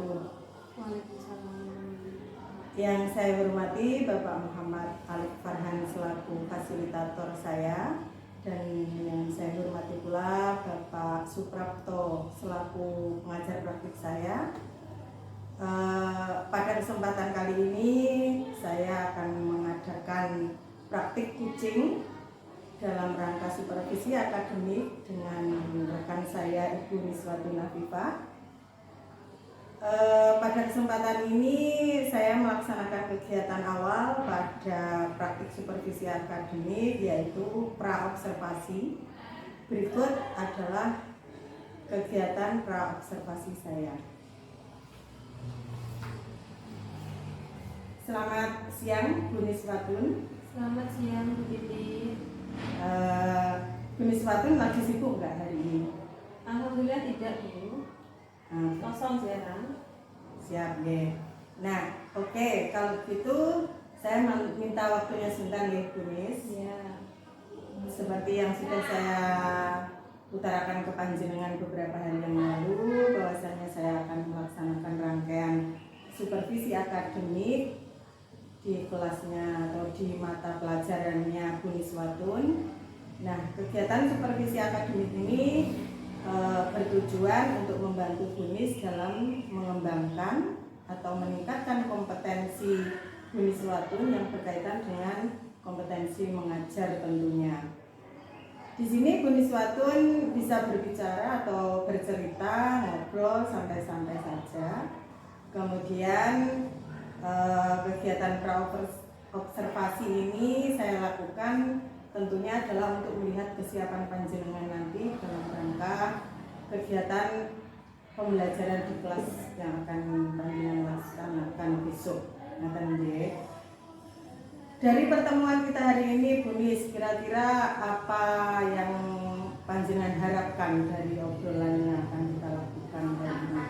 wabarakatuh. Waalaikumsalam. Yang saya hormati Bapak Muhammad Alif Farhan selaku fasilitator saya, dan yang saya hormati pula Bapak Suprapto selaku pengajar praktik saya. Pada kesempatan kali ini saya akan mengadakan praktik kucing dalam rangka supervisi akademik dengan rekan saya Ibu Miswatun Afifah. Pada kesempatan ini saya melaksanakan kegiatan awal pada praktik supervisi akademik, yaitu praobservasi. Berikut adalah kegiatan praobservasi saya. Selamat siang Bu Miswatun. Selamat siang Bu Titi. Bu Miswatun lagi sibuk nggak hari ini? Alhamdulillah tidak Bu. Kosong sekarang. Siap deh. Nah, oke, kalau gitu saya minta waktunya sebentar ya Bu Mis. Ya. Seperti yang sudah saya utarakan ke panjenengan beberapa hari yang lalu, bahwasanya saya akan melaksanakan rangkaian supervisi akademik di kelasnya atau di mata pelajarannya Bu Miswatun. Nah, kegiatan supervisi akademik ini bertujuan untuk membantu Bu Mis dalam mengembangkan atau meningkatkan kompetensi Bu Miswatun yang berkaitan dengan kompetensi mengajar tentunya. Di sini Bu Miswatun bisa berbicara atau bercerita, ngobrol santai-santai saja. Kemudian kegiatan praobservasi ini saya lakukan tentunya adalah untuk melihat kesiapan panjenengan nanti dalam rangka kegiatan pembelajaran di kelas yang akan panjenengan laksanakan besok. Dari pertemuan kita hari ini Bu Nis, kira-kira apa yang panjenengan harapkan dari obrolan yang akan kita lakukan hari ini?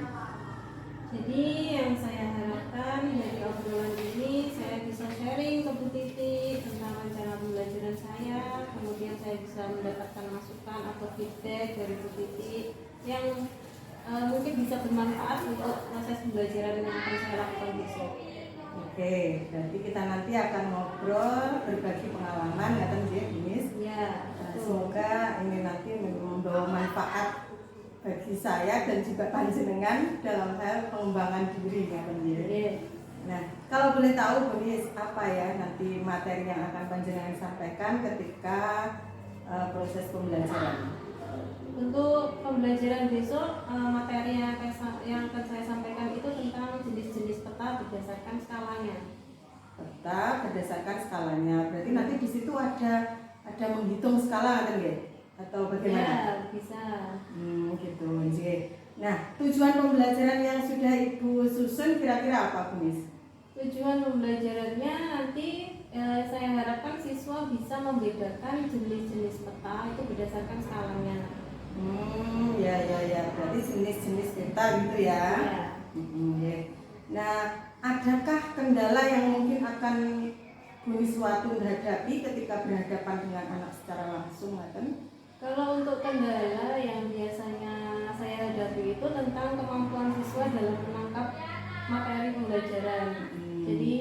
Jadi yang saya harapkan dari obrolan ini saya bisa sharing ke Bu Titi tentang rencana pembelajaran saya. Kemudian saya bisa mendapatkan masukan atau feedback dari Bu Titi yang mungkin bisa bermanfaat untuk proses pembelajaran yang akan saya lakukan besok. Oke, berarti kita nanti akan ngobrol, berbagi pengalaman, ya kan Bu Nis? Ya. Semoga ini nanti membawa manfaat bagi saya dan juga panjenengan dalam hal pengembangan diri, ya kan Bu? Nah, kalau boleh tahu Bu Nis, apa ya nanti materi yang akan panjenengan sampaikan ketika proses pembelajaran? Untuk pembelajaran besok, materi yang akan saya sampaikan itu tentang jenis-jenis peta berdasarkan skalanya. Peta berdasarkan skalanya, berarti nanti di situ ada menghitung skala kan ya? Atau bagaimana? Ya, bisa. Gitu. Nah, tujuan pembelajaran yang sudah Ibu susun kira-kira apa Bu Nis? Tujuan pembelajarannya nanti saya harapkan siswa bisa membedakan jenis-jenis peta itu berdasarkan skalanya. Ya. Berarti jenis-jenis peta gitu ya. Ya. Nah, adakah kendala yang mungkin akan Bu Miswatun hadapi ketika berhadapan dengan anak secara langsung, kan? Kalau untuk kendala yang biasanya saya hadapi itu tentang kemampuan siswa dalam menangkap materi pembelajaran. Jadi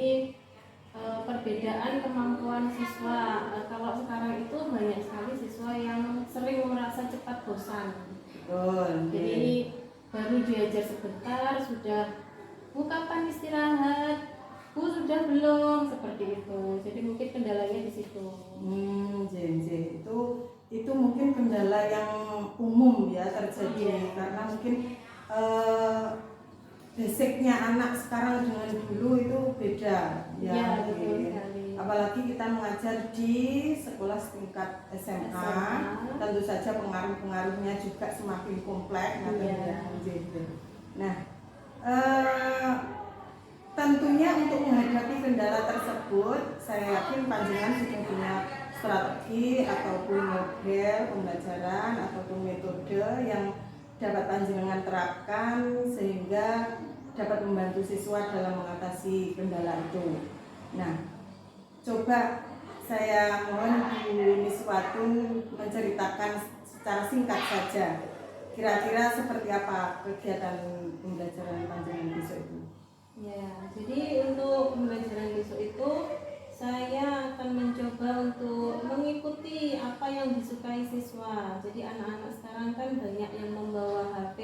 perbedaan kemampuan siswa, kalau sekarang itu banyak sekali siswa yang sering merasa cepat bosan. Jadi baru diajar sebentar sudah, Bu kapan istirahat? Bu sudah belum? Seperti itu. Jadi mungkin kendalanya di situ. Itu mungkin kendala yang umum ya terjadi, karena mungkin basicnya anak sekarang dengan dulu itu beda ya. Betul sekali. Apalagi kita mengajar di sekolah tingkat SMA. Tentu saja pengaruh-pengaruhnya juga semakin kompleks. Nah, tentunya untuk menghadapi kendala tersebut, saya yakin panjenengan sudah punya strategi ataupun model pembelajaran ataupun metode yang dapat panjenengan terapkan sehingga dapat membantu siswa dalam mengatasi kendala itu. Nah, coba saya mohon Bu Miswatun menceritakan secara singkat saja kira-kira seperti apa kegiatan pembelajaran panjenengan besok itu? Ya, jadi untuk pembelajaran besok itu saya akan mencoba untuk mengikuti apa yang disukai siswa. Jadi anak-anak sekarang kan banyak yang membawa HP.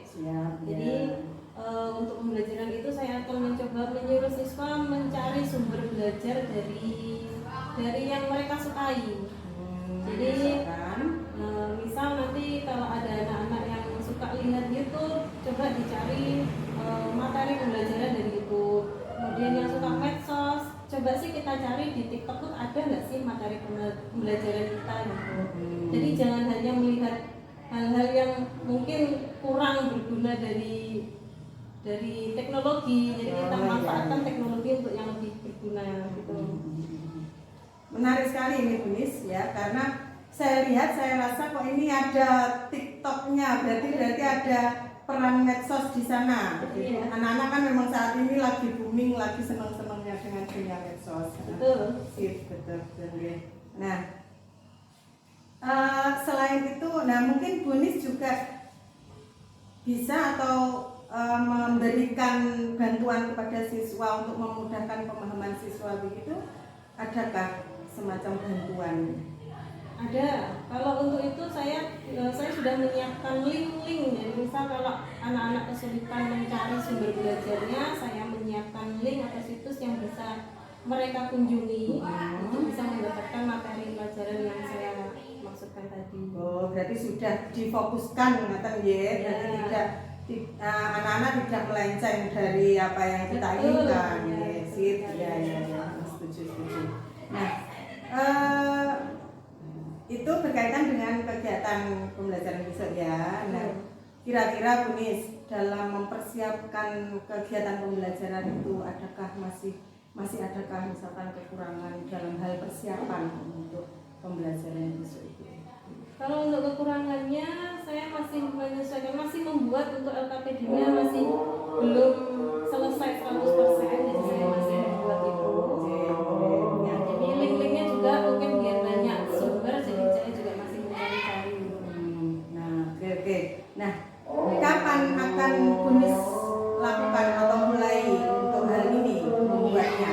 Siap. Jadi untuk pembelajaran itu saya akan mencoba menyuruh siswa mencari sumber belajar dari yang mereka sukai. Jadi misal nanti kalau ada anak-anak yang suka lihat YouTube, coba dicari materi pembelajaran dari YouTube. Kemudian yang suka medsos, coba sih kita cari di TikTok tuh ada nggak sih materi pembelajaran kita gitu. Jadi jangan hanya melihat hal-hal yang mungkin kurang berguna dari teknologi. Jadi kita manfaatkan teknologi untuk yang lebih berguna gitu. Menarik sekali ini Bu Nis ya, karena saya rasa kok ini ada TikToknya, berarti ada peran medsos di sana. Jadi anak-anak kan memang saat ini lagi booming, lagi senang-senangnya dengan dunia medsos. Betul. Betul. Nah, selain itu, mungkin Bu Nis juga bisa atau memberikan bantuan kepada siswa untuk memudahkan pemahaman siswa begitu, adakah semacam bantuan? Ada. Kalau untuk itu saya sudah menyiapkan link-link. Jadi misal kalau anak-anak kesulitan mencari sumber belajarnya, saya menyiapkan link atau situs yang bisa mereka kunjungi untuk bisa mendapatkan materi pelajaran yang saya maksudkan tadi. Oh, berarti sudah difokuskan ngaten nggih. Berarti tidak anak-anak tidak melenceng dari apa yang kita inginkan. Sip, ya. Setuju. Nah, itu berkaitan dengan kegiatan pembelajaran besok ya. Nah, kira-kira Bu Nis dalam mempersiapkan kegiatan pembelajaran itu adakah masih adakah misalkan kekurangan dalam hal persiapan untuk pembelajaran besok itu? Kalau untuk kekurangannya saya masih menyesuaikan, masih membuat untuk LKPD-nya masih belum selesai 100%, jadi saya masih membuat itu. Ya, jadi link-linknya juga mungkin biar banyak sumber, jadi saya juga masih mencari-cari. Oke. Nah, kapan akan Bu Nis lakukan atau mulai untuk hal ini membuatnya?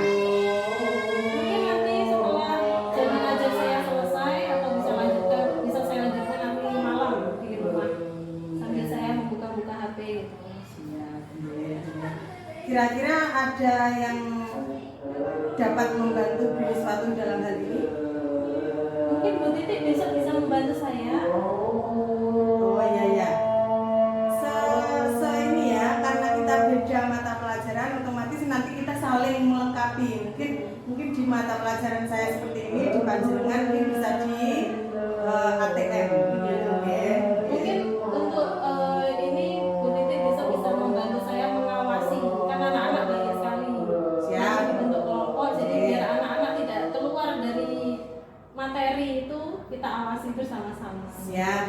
Mungkin nanti setelah jam belajar saya selesai atau bisa saya lanjutkan nanti malam di rumah sambil saya membuka-buka HP gitu. Kira-kira ada yang dapat membantu Bu Nis Watun dalam hal ini? Mungkin Bu Titik besok bisa membantu saya. Oh iya. Ini ya, karena kita beda mata pelajaran, otomatis nanti kita saling melengkapi. Mungkin di mata pelajaran saya seperti ini, di panjenengan mungkin bisa di ATM. Mungkin untuk ini Bu Titik bisa membantu saya mengawasi, karena anak-anak banyak sekali. Siap. Bentuk kelompok, jadi biar anak-anak tidak keluar dari materi itu, kita awasi bersama-sama. Siap.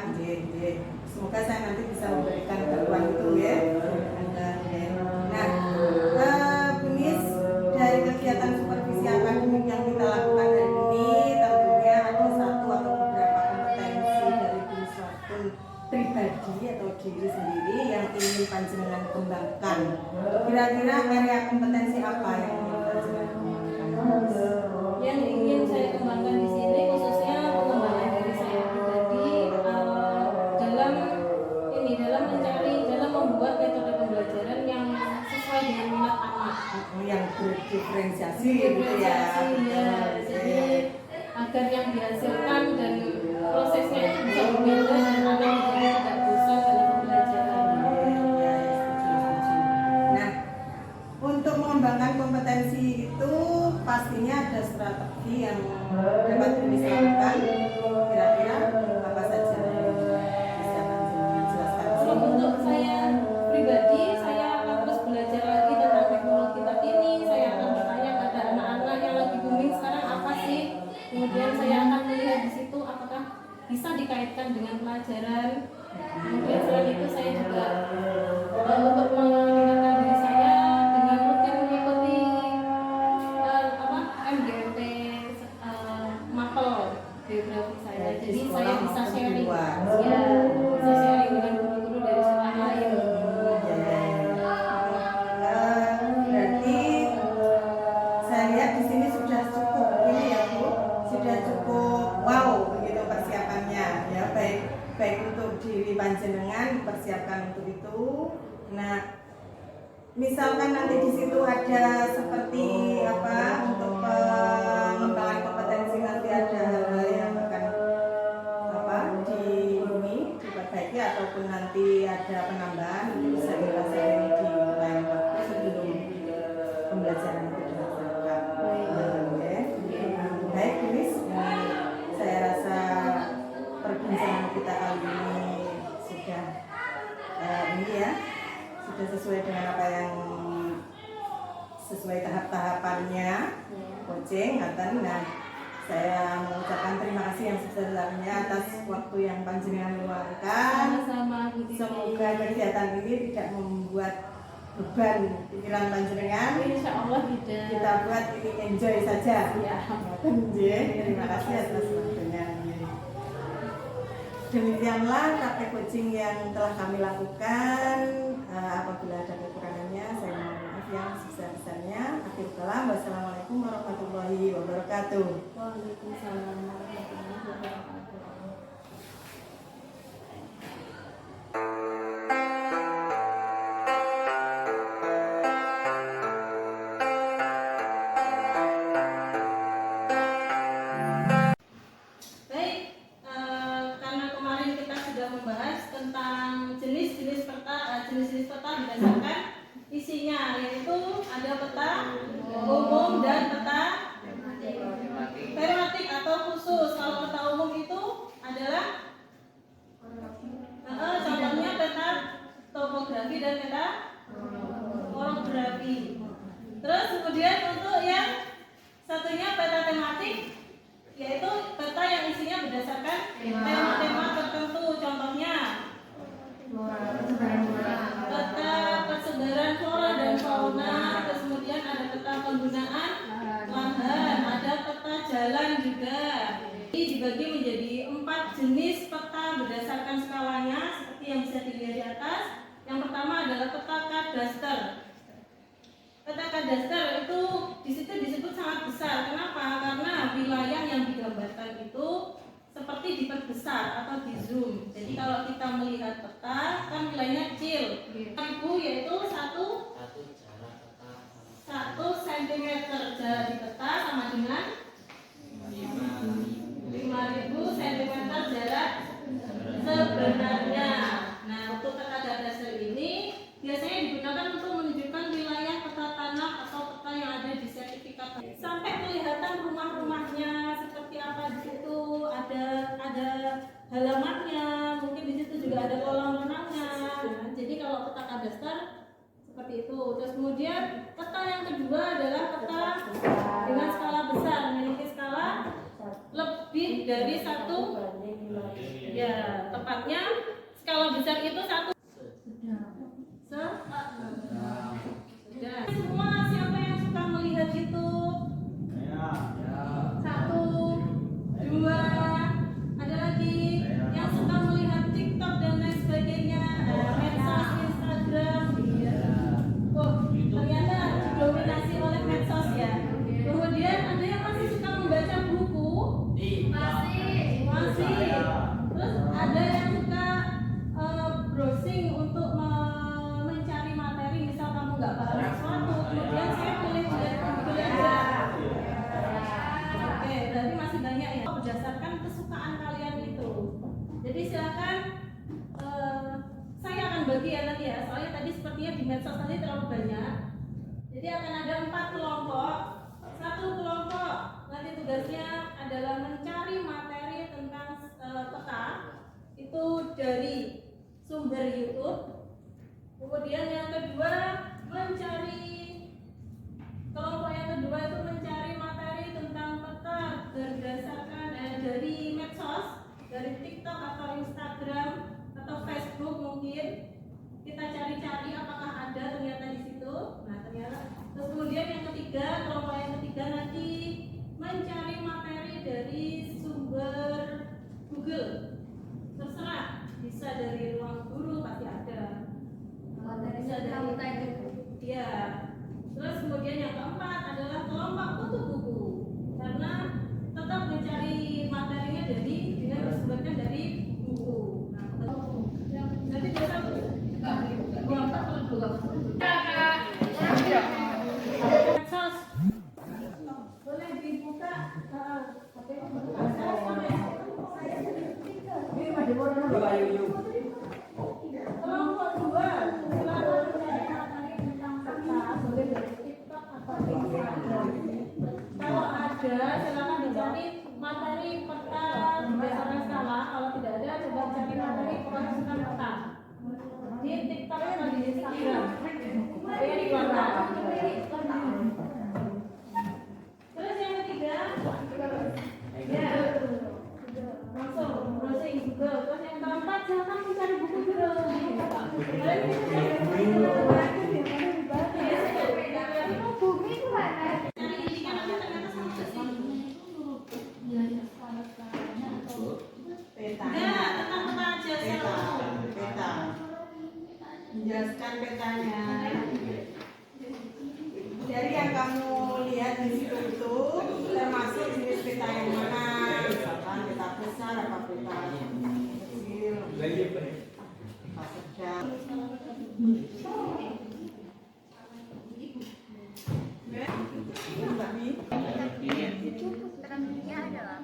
Semoga saya nanti bisa memberikan bantuan itu ya. Nah, Bu Nis, dari kegiatan supervisi akademik yang kita lakukan hari ini, tentunya ada satu atau beberapa kompetensi dari Bu Nis Watun pribadi atau diri sendiri yang ingin panjenengan kembangkan. Kira-kira area kompetensi apa yang ingin panjenengan kembangkan? Yang ingin saya kembangkan di sini khususnya pengembangan diri saya pribadi dalam membuat metode pembelajaran yang sesuai dengan minat anak. Yang berdiferensiasi gitu ya. Jadi agar yang dihasilkan dan prosesnya itu bisa berbeda dan anak menjadi tidak bosan dalam pembelajaran. Nah, untuk mengembangkan kompetensi itu pastinya ada strategi yang dapat dilakukan. Kira-kira apa saja bisa dijelaskan? Kalau untuk saya pribadi, saya akan terus belajar lagi tentang teknologi terkini. Saya akan bertanya pada anak-anak yang lagi booming sekarang apa sih. Kemudian saya akan melihat di situ apakah bisa dikaitkan dengan pelajaran. Kemudian selain itu saya juga untuk meningkatkan diri saya dengan rutin mengikuti MGMP, mapel geografi misalkan nanti di situ ada seperti apa untuk pengembangan kompetensi, nanti ada hal-hal yang akan apa diperbaiki ataupun nanti ada penambahan, itu bisa dirasakan di lain waktu sebelum pembelajaran itu dilaksanakan. Oke. Baik, Miss. Saya rasa perbincangan kita kali ini sudah ini ya, sudah sesuai dengan apa yang sesuai tahap-tahapannya coaching. Nah, saya mengucapkan terima kasih yang sebesar-besarnya atas waktu yang panjenengan luangkan. Sama-sama. Semoga kegiatan ini tidak membuat beban pikiran panjenengan. Insya Allah tidak. Kita buat ini enjoy saja. Ya. Terima kasih atas waktunya. Demikianlah praktek coaching yang telah kami lakukan. Apabila ada kekurangannya, saya mohon maaf yang sebesar-besarnya. Akhir kalam, wassalamualaikum warahmatullahi wabarakatuh. Waalaikumsalam warahmatullahi wabarakatuh. Baik, karena kemarin kita sudah membahas tentang jenis-jenis peta berdasarkan isinya, yaitu ada peta umum dan peta tematik atau khusus. Kalau peta umum itu adalah contohnya peta topografi dan peta orografi. Terus kemudian untuk yang satunya peta tematik, yaitu peta yang isinya berdasarkan tema-tema tertentu. Contohnya peta persebaran flora dan fauna. Terus kemudian ada peta penggunaan lahan, ada peta jalan juga. Ini dibagi menjadi 4 jenis peta berdasarkan skalanya seperti yang bisa dilihat di atas. Yang pertama adalah peta kadaster. Peta kadaster itu di situ disebut sangat besar. Kenapa? Karena wilayah yang digambarkan itu seperti diperbesar atau di zoom. Jadi kalau kita melihat peta kan wilayahnya kecil. Ibu yaitu 1 cm jarak di peta sama dengan 5.000 cm jarak sebenarnya. Nah, untuk peta kadaster ini biasanya digunakan untuk menunjukkan wilayah peta tanah atau peta yang ada di sertifikat. Sampai kelihatan rumah-rumahnya seperti apa di situ, ada halamannya, mungkin di situ juga ada kolam renangnya. Nah, jadi kalau peta kadaster seperti itu. Terus kemudian peta yang kedua adalah peta dengan skala besar, memiliki skala lebih dari 1. Ya, tepatnya skala besar itu 1. Semua siapa yang suka melihat YouTube? 1, 2, ada lagi yang suka melihat TikTok dan lain sebagainya, medsos, Instagram. Oh, ternyata didominasi oleh medsos ya. Kemudian ada yang masih suka membaca buku? Masih. Terus ada yang suka browsing untuk mencari materi, misal kamu nggak paham sesuatu, kemudian saya pilih belajar. Oke, berarti masih banyak ya. Berdasarkan kesukaan kalian itu. Jadi silakan saya akan bagi ya nanti ya. Soalnya tadi sepertinya di medsos tadi terlalu banyak. Jadi akan ada 4 kelompok. 1 kelompok nanti tugasnya adalah mencari materi tentang peta itu dari sumber YouTube. Kemudian yang kedua kelompok yang kedua itu mencari materi tentang peta berdasarkan dari medsos, dari TikTok atau Instagram atau Facebook mungkin. Kita cari-cari apakah ada ternyata di situ. Nah, ternyata. Terus kemudian yang ketiga, kelompok yang ketiga nanti mencari materi dari sumber Google. Terserah, bisa dari ruang guru pasti ada. Bisa dari ya. Terus kemudian yang keempat adalah kelompok kutu buku, karena tetap mencari materinya dengan bersumberkan dari buku. Nah, nanti biasa gram. Ini dikeluarkan. Terus yang ketiga, ya langsung browsing Google. Terus yang keempat, jangan mencari buku dulu. Menjelaskan petanya. Dari yang kamu lihat di situ itu termasuk jenis peta yang mana? Misalkan peta besar apa peta kecil? Peta sedang. Itu terangnya adalah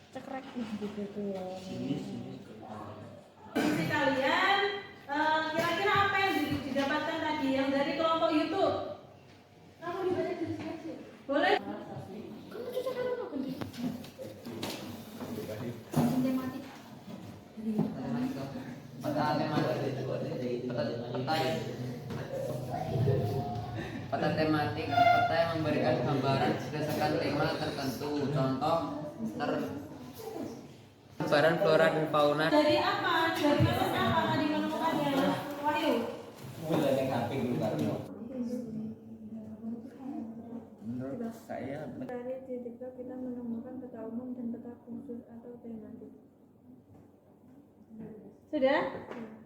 cekrek Isi kalian kira-kira apa yang didapatkan tadi yang dari kelompok YouTube? Boleh? Peta tematik, peta yang memberikan gambaran berdasarkan tema tertentu. Contoh, gambaran flora dan fauna. Dari apa? Dari proses apa tadi menemukannya? Wahyu. Menurut saya, dari titik kita menemukan peta umum dan peta khusus atau tematik. Sudah?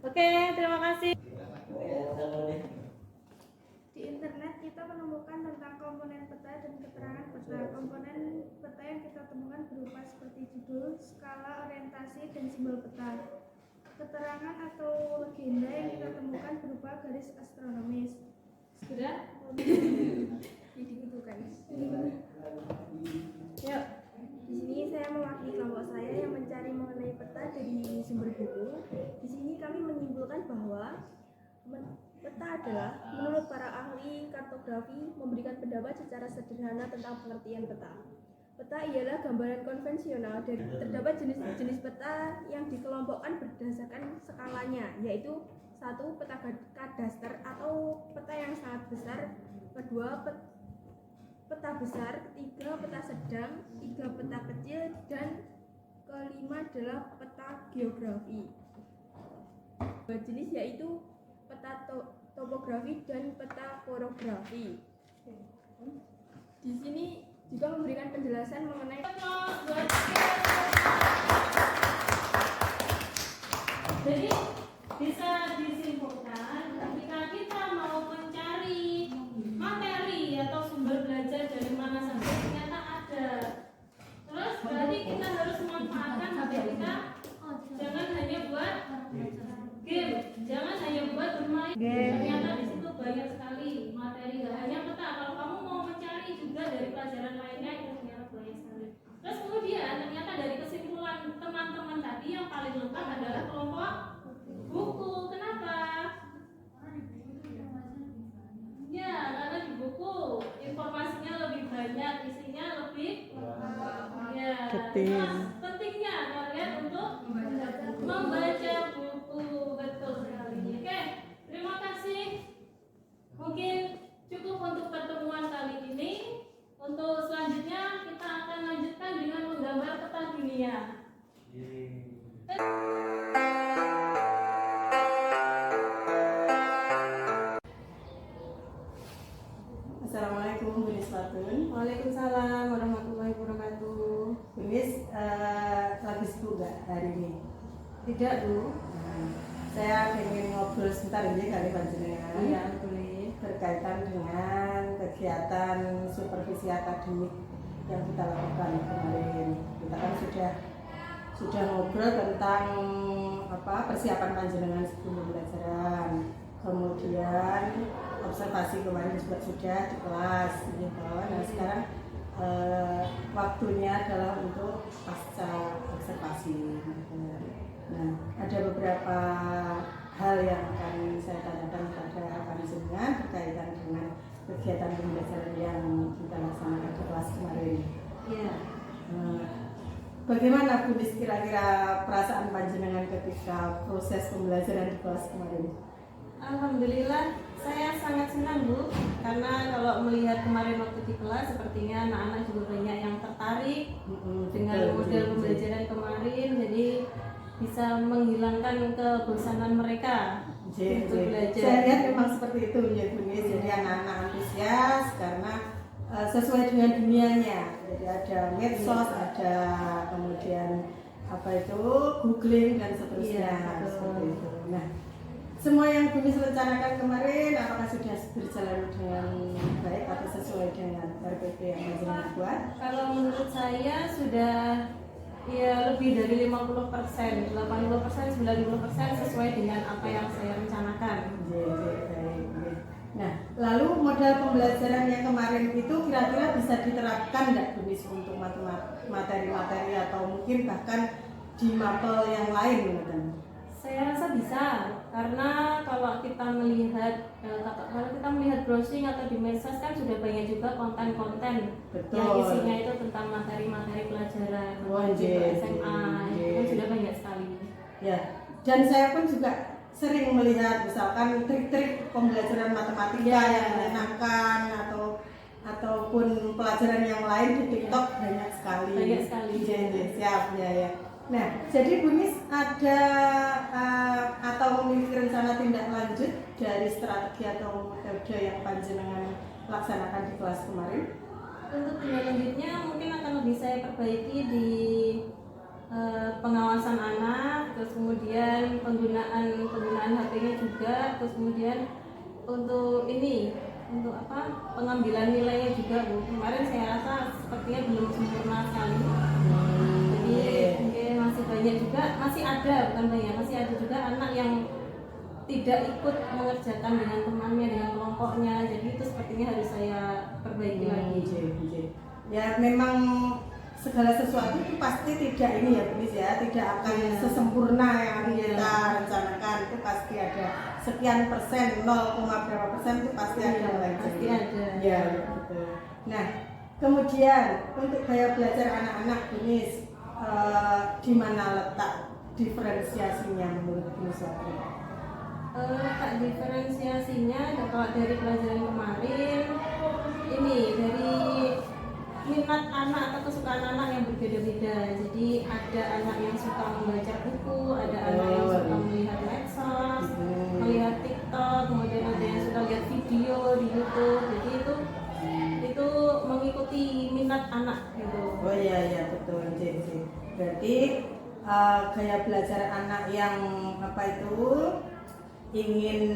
Oke, terima kasih. Di internet kita menemukan tentang komponen peta dan keterangan peta. Komponen peta yang kita temukan berupa seperti judul, skala, orientasi, dan simbol peta. Keterangan atau legenda yang kita temukan berupa garis astronomis. Sudah? Dibutuhkan. Yuk. Di sini saya mewakili kelompok saya yang mencari mengenai peta dari sumber buku. Di sini kami menyimpulkan bahwa peta adalah, menurut para ahli kartografi, memberikan pendapat secara sederhana tentang pengertian peta. Peta ialah gambaran konvensional dan terdapat jenis-jenis peta yang dikelompokkan berdasarkan skalanya, yaitu 1. Peta kadaster atau peta yang sangat besar, 2. Peta besar, 3. Peta sedang, 3. Peta kecil, dan 5 adalah peta geografi. Dua jenis yaitu peta topografi dan peta porografi. Di sini juga memberikan penjelasan mengenai Jadi bisa disimpulkan ketika kita mau mencari materi atau sumber belajar dari mana saja ternyata ada. Terus berarti kita harus memanfaatkan HP kita. Jangan hanya buat game, jangan hanya buat bermain. Ternyata di situ banyak sekali materi, gak hanya peta. Kalau kamu mau mencari juga dari pelajaran lainnya itu ternyata banyak sekali. Terus kemudian ternyata dari kesimpulan teman-teman tadi yang paling lengkap adalah kelompok buku. Kenapa? Ya, karena di buku informasinya lebih banyak, isinya lebih ya. Terus pentingnya kalian untuk membaca buku, betul sekali. Oke, terima kasih. Mungkin cukup untuk pertemuan kali ini. Untuk selanjutnya kita akan lanjutkan dengan menggambar peta dunia. Assalamualaikum Bu Niswatun. Waalaikumsalam warahmatullahi wabarakatuh. Bu Nis, lagi sibuk gak hari ini? Tidak, Bu. Saya ingin ngobrol sebentar ini kali panjenengan. Iya, boleh. Berkaitan dengan kegiatan supervisi akademik yang kita lakukan kemarin. Kita kan sudah ngobrol tentang persiapan panjenengan sebelum pembelajaran. Kemudian observasi kemarin juga sudah di kelas gitu. Nah sekarang waktunya adalah untuk pasca observasi. Nah ada beberapa hal yang akan saya tanyakan kepada panjenengan berkaitan dengan kegiatan pembelajaran yang kita laksanakan di kelas kemarin. Ya. Bagaimana Bu Nis kira-kira perasaan panjenengan ketika proses pembelajaran di kelas kemarin? Alhamdulillah saya sangat senang Bu, karena kalau melihat kemarin waktu di kelas sepertinya anak-anak juga banyak yang tertarik dengan model pembelajaran kemarin, jadi bisa menghilangkan kebosanan mereka untuk belajar. Saya lihat memang seperti itu ya Bu Nis, jadi anak-anak antusias karena sesuai dengan dunianya, jadi ada medsos, ada kemudian apa itu googling dan seterusnya, seperti itu. Nah, semua yang Bu Nis rencanakan kemarin apakah sudah berjalan dengan baik atau sesuai dengan RPP yang panjenengan buat? Kalau menurut saya sudah ya lebih dari 50%, 80%, 90% sesuai dengan apa yang saya rencanakan. Baik. Nah, lalu model pembelajaran yang kemarin itu kira-kira bisa diterapkan nggak Bu Nis untuk materi-materi atau mungkin bahkan di mapel yang lain mungkin? Saya rasa bisa, karena kalau kita melihat browsing atau di medsos kan sudah banyak juga konten-konten yang isinya itu tentang materi-materi pelajaran untuk SMA, itu kan sudah banyak sekali. Ya, dan saya pun juga sering melihat misalkan trik-trik pembelajaran matematika yang menyenangkan ataupun pelajaran yang lain di TikTok banyak sekali. Banyak sekali. Siap ya. Nah, jadi Bu Nis ada atau memiliki rencana tindak lanjut dari strategi atau metode yang panjenengan laksanakan di kelas kemarin? Untuk tindak lanjutnya mungkin akan lebih saya perbaiki di pengawasan anak, terus kemudian penggunaan HP-nya juga, terus kemudian untuk pengambilan nilainya juga Bu. Kemarin saya rasa sepertinya belum sempurna sekali. Jadi mungkin masih banyak juga, masih ada juga anak yang tidak ikut mengerjakan dengan temannya, dengan kelompoknya. Jadi itu sepertinya harus saya perbaiki lagi. Ya memang segala sesuatu itu pasti tidak ini ya Bu Nis ya, tidak akan sesempurna yang kita rencanakan, itu pasti ada sekian persen, 0, berapa persen itu pasti ada lagi. Pasti ada. Ya betul. Nah, kemudian untuk gaya belajar anak-anak Bu Nis, di mana letak diferensiasinya menurut Bu Nis? Letak diferensiasinya kalau dari pelajaran kemarin ini dari minat anak atau kesukaan anak yang berbeda-beda. Jadi ada anak yang suka membaca buku, ada anak yang suka melihat medsos, melihat TikTok, kemudian ada yang suka lihat video di YouTube. Jadi itu mengikuti minat anak gitu. Oh iya betul. Berarti gaya belajar anak yang ingin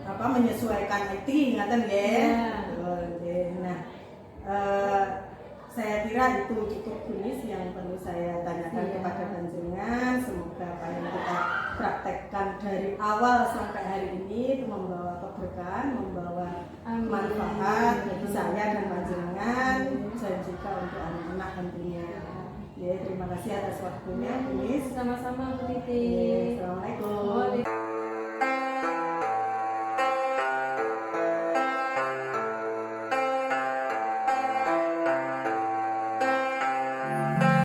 menyesuaikan IT, ingatan ya. Nah, saya kira itu cukup Bu Nis yang perlu saya tanyakan kepada panjenengan. Semoga apa yang kita praktekkan dari awal sampai hari ini itu membawa keberkahan, membawa manfaat bagi saya dan panjenengan, dan juga untuk anak-anak tentunya. Ya, terima kasih atas waktunya Bu Nis. Sama-sama Bu Titi. Assalamualaikum.